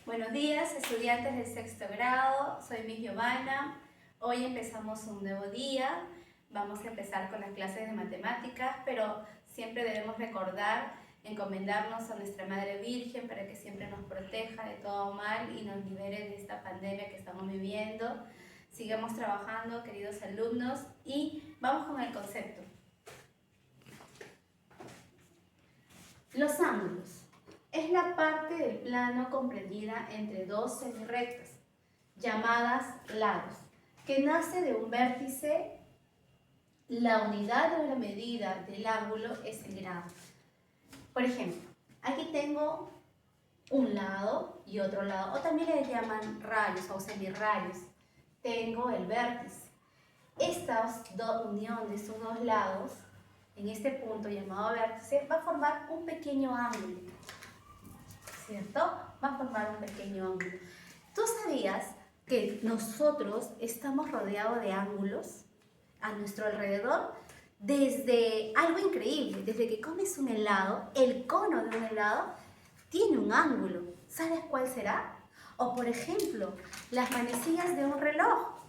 Buenos días, estudiantes del sexto grado. Soy Miss Giovanna. Hoy empezamos un nuevo día. Vamos a empezar con las clases de matemáticas, pero siempre debemos recordar encomendarnos a nuestra Madre Virgen para que siempre nos proteja de todo mal y nos libere de esta pandemia que estamos viviendo. Sigamos trabajando, queridos alumnos, y vamos con el concepto. Los ángulos. Es la parte del plano comprendida entre dos semirrectas, llamadas lados, que nace de un vértice. La unidad de la medida del ángulo es el grado. Por ejemplo, aquí tengo un lado y otro lado, o también le llaman rayos o semirrayos. Tengo el vértice. Esta unión de estos dos lados, en este punto llamado vértice, va a formar un pequeño ángulo, ¿cierto? Va a formar un pequeño ángulo. ¿Tú sabías que nosotros estamos rodeados de ángulos a nuestro alrededor? Desde algo increíble, desde que comes un helado, el cono de un helado tiene un ángulo. ¿Sabes cuál será? O por ejemplo, las manecillas de un reloj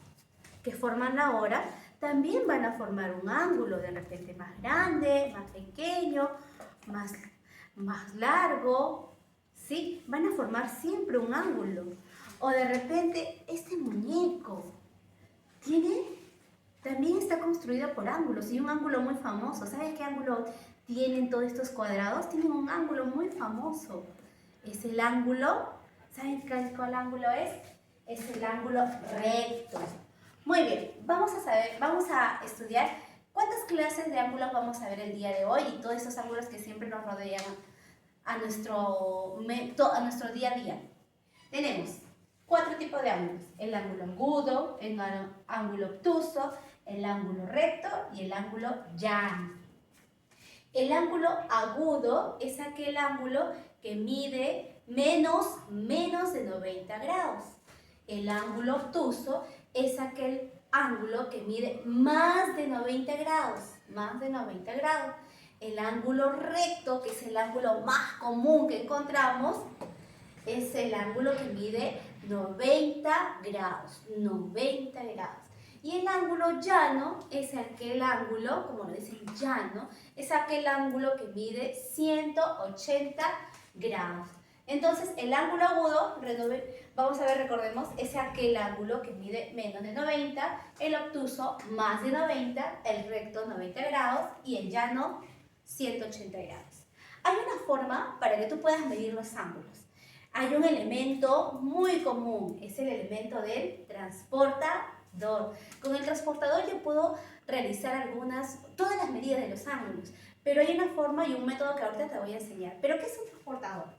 que forman la hora también van a formar un ángulo, de repente más grande, más pequeño, más largo, ¿sí? Van a formar siempre un ángulo. O de repente este muñeco también está construido por ángulos, y un ángulo muy famoso. ¿Sabes qué ángulo tienen todos estos cuadrados? Tienen un ángulo muy famoso. Es el ángulo, ¿saben cuál ángulo es? Es el ángulo recto. Muy bien, vamos a estudiar cuántas clases de ángulos vamos a ver el día de hoy y todos esos ángulos que siempre nos rodean a nuestro día a día. Tenemos 4 tipos de ángulos: el ángulo agudo, el ángulo obtuso, el ángulo recto y el ángulo llano. El ángulo agudo es aquel ángulo que mide menos de 90 grados. El ángulo obtuso es aquel ángulo que mide más de 90 grados. El ángulo recto, que es el ángulo más común que encontramos, es el ángulo que mide 90 grados. Y el ángulo llano es aquel ángulo, como lo dice llano, es aquel ángulo que mide 180 grados. Entonces, el ángulo agudo, recordemos, es aquel ángulo que mide menos de 90, el obtuso más de 90, el recto 90 grados y el llano 180 grados. Hay una forma para que tú puedas medir los ángulos. Hay un elemento muy común, es el elemento del transportador. Con el transportador yo puedo realizar todas las medidas de los ángulos, pero hay una forma y un método que ahorita te voy a enseñar. ¿Pero qué es un transportador?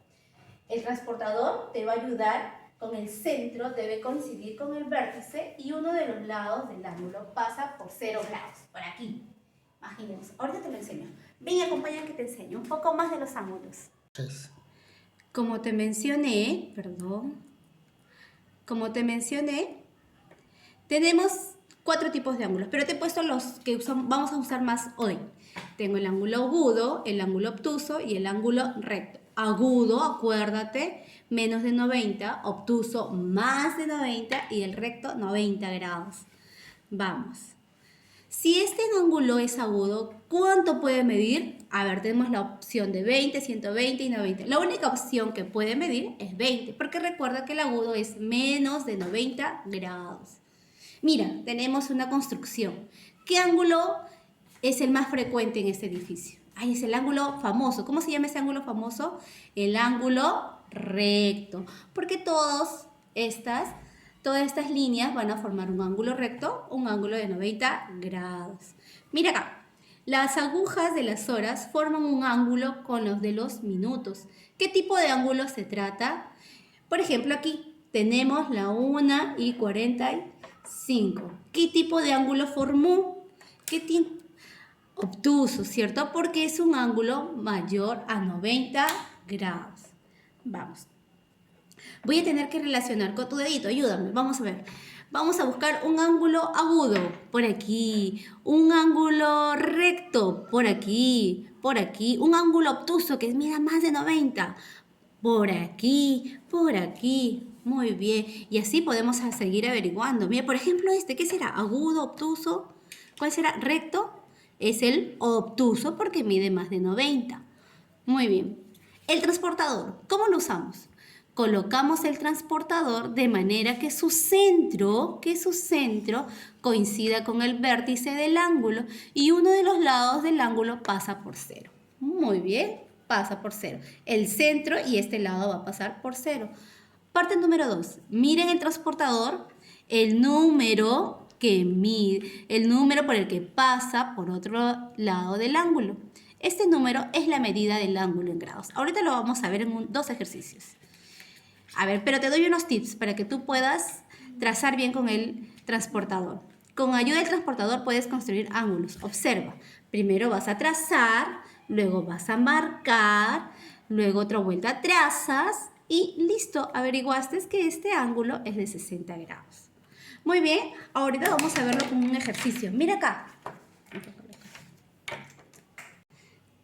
El transportador te va a ayudar con el centro, debe coincidir con el vértice y uno de los lados del ángulo pasa por 0 grados, por aquí. Imaginemos, ahorita te lo enseño. Ven, acompáñame que te enseño un poco más de los ángulos. Como te mencioné, tenemos 4 tipos de ángulos, pero te he puesto los que vamos a usar más hoy. Tengo el ángulo agudo, el ángulo obtuso y el ángulo recto. Agudo, acuérdate, menos de 90, obtuso más de 90 y el recto 90 grados. Vamos. Si este ángulo es agudo, ¿cuánto puede medir? A ver, tenemos la opción de 20, 120 y 90. La única opción que puede medir es 20, porque recuerda que el agudo es menos de 90 grados. Mira, tenemos una construcción. ¿Qué ángulo es el más frecuente en este edificio? Ahí es el ángulo famoso. ¿Cómo se llama ese ángulo famoso? El ángulo recto. Porque todas estas líneas van a formar un ángulo recto, un ángulo de 90 grados. Mira acá, las agujas de las horas forman un ángulo con los de los minutos. ¿Qué tipo de ángulo se trata? Por ejemplo, aquí tenemos la 1:45. ¿Qué tipo de ángulo formó? ¿Qué tipo? Obtuso, ¿cierto? Porque es un ángulo mayor a 90 grados. Vamos. Voy a tener que relacionar con tu dedito, ayúdame, vamos a ver. Vamos a buscar un ángulo agudo, por aquí. Un ángulo recto, por aquí. Un ángulo obtuso que mida más de 90. por aquí, por aquí. Muy bien. Y así podemos seguir averiguando. Mira, por ejemplo, ¿qué será? ¿Agudo, obtuso? ¿Cuál será? ¿Recto? Es el obtuso porque mide más de 90. Muy bien. El transportador, ¿cómo lo usamos? Colocamos el transportador de manera que su centro coincida con el vértice del ángulo y uno de los lados del ángulo pasa por cero. Muy bien, pasa por cero. El centro y este lado va a pasar por cero. Parte número 2. Miren el transportador, el número el número por el que pasa por otro lado del ángulo. Este número es la medida del ángulo en grados. Ahorita lo vamos a ver en dos ejercicios. A ver, pero te doy unos tips para que tú puedas trazar bien con el transportador. Con ayuda del transportador puedes construir ángulos. Observa, primero vas a trazar, luego vas a marcar, luego otra vuelta trazas y listo, averiguaste que este ángulo es de 60 grados. Muy bien, ahorita vamos a verlo como un ejercicio. Mira acá.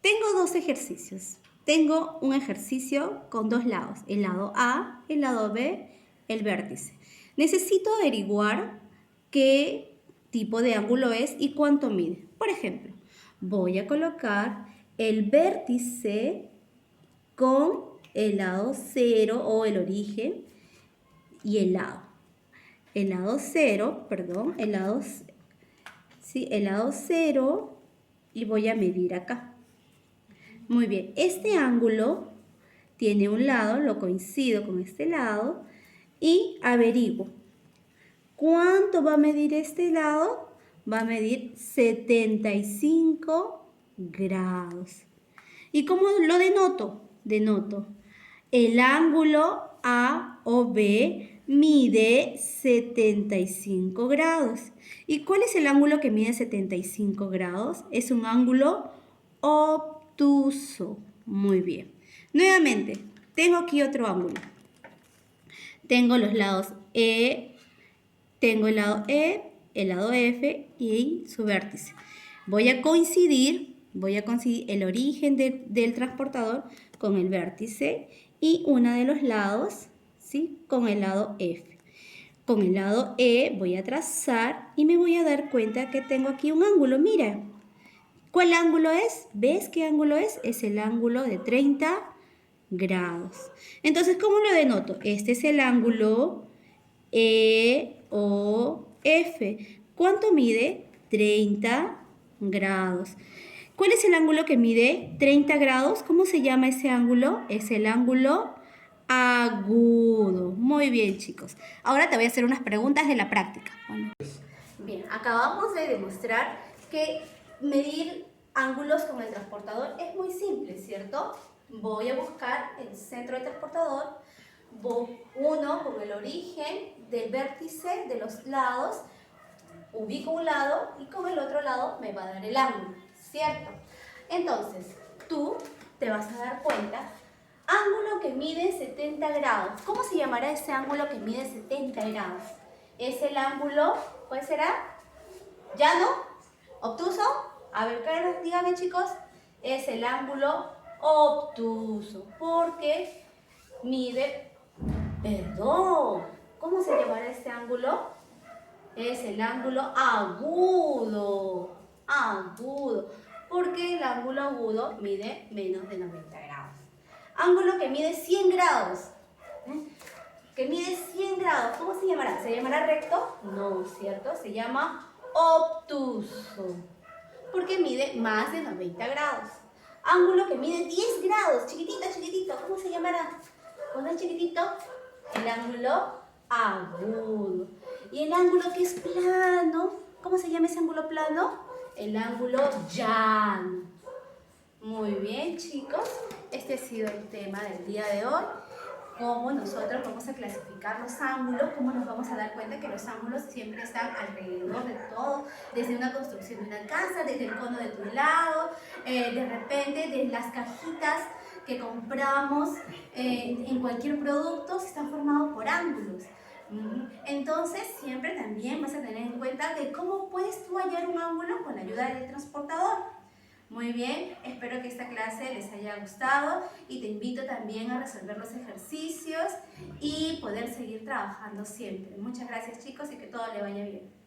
Tengo dos ejercicios. Tengo un ejercicio con dos lados, el lado A, el lado B, el vértice. Necesito averiguar qué tipo de ángulo es y cuánto mide. Por ejemplo, voy a colocar el vértice con el lado 0 o el origen y el lado. El lado 0, perdón, el lado 0 y voy a medir acá. Muy bien, este ángulo tiene un lado, lo coincido con este lado y averiguo. ¿Cuánto va a medir este lado? Va a medir 75 grados. ¿Y cómo lo denoto? Denoto el ángulo A o B mide 75 grados. ¿Y cuál es el ángulo que mide 75 grados? Es un ángulo obtuso. Muy bien. Nuevamente, tengo aquí otro ángulo. Tengo los lados tengo el lado E, el lado F y su vértice. Voy a coincidir el origen del transportador con el vértice y uno de los lados, ¿sí? Con el lado F. Con el lado E voy a trazar y me voy a dar cuenta que tengo aquí un ángulo. Mira, ¿cuál ángulo es? ¿Ves qué ángulo es? Es el ángulo de 30 grados. Entonces, ¿cómo lo denoto? Este es el ángulo EOF. ¿Cuánto mide? 30 grados. ¿Cuál es el ángulo que mide 30 grados? ¿Cómo se llama ese ángulo? Es el ángulo agudo. Muy bien, chicos. Ahora te voy a hacer unas preguntas de la práctica. Bueno. Bien, acabamos de demostrar que medir ángulos con el transportador es muy simple, ¿cierto? Voy a buscar el centro del transportador, uno con el origen del vértice de los lados, ubico un lado y con el otro lado me va a dar el ángulo, ¿cierto? Entonces, tú te vas a dar cuenta, ángulo que mide 70 grados. ¿Cómo se llamará ese ángulo que mide 70 grados? Es el ángulo, ¿cuál será? ¿Llano? ¿Obtuso? A ver, díganme, chicos. Es el ángulo obtuso, porque mide, perdón, ¿cómo se llamará este ángulo? Es el ángulo agudo, porque el ángulo agudo mide menos de 90 grados. Ángulo que mide 100 grados, que mide 100 grados, ¿cómo se llamará? ¿Se llamará recto? No, ¿cierto? Se llama obtuso, porque mide más de 90 grados. Ángulo que mide 10 grados, chiquitito, ¿cómo se llamará? Cuando es chiquitito, el ángulo agudo. Y el ángulo que es plano, ¿cómo se llama ese ángulo plano? El ángulo llano. Muy bien, chicos, este ha sido el tema del día de hoy. Cómo nosotros vamos a clasificar los ángulos, cómo nos vamos a dar cuenta que los ángulos siempre están alrededor de todo, desde una construcción de una casa, desde el cono de tu helado, de repente de las cajitas que compramos en cualquier producto, están formados por ángulos. Entonces siempre también vas a tener en cuenta de cómo puedes tú hallar un ángulo con la ayuda del transportador. Muy bien, espero que esta clase les haya gustado y te invito también a resolver los ejercicios y poder seguir trabajando siempre. Muchas gracias chicos y que todo le vaya bien.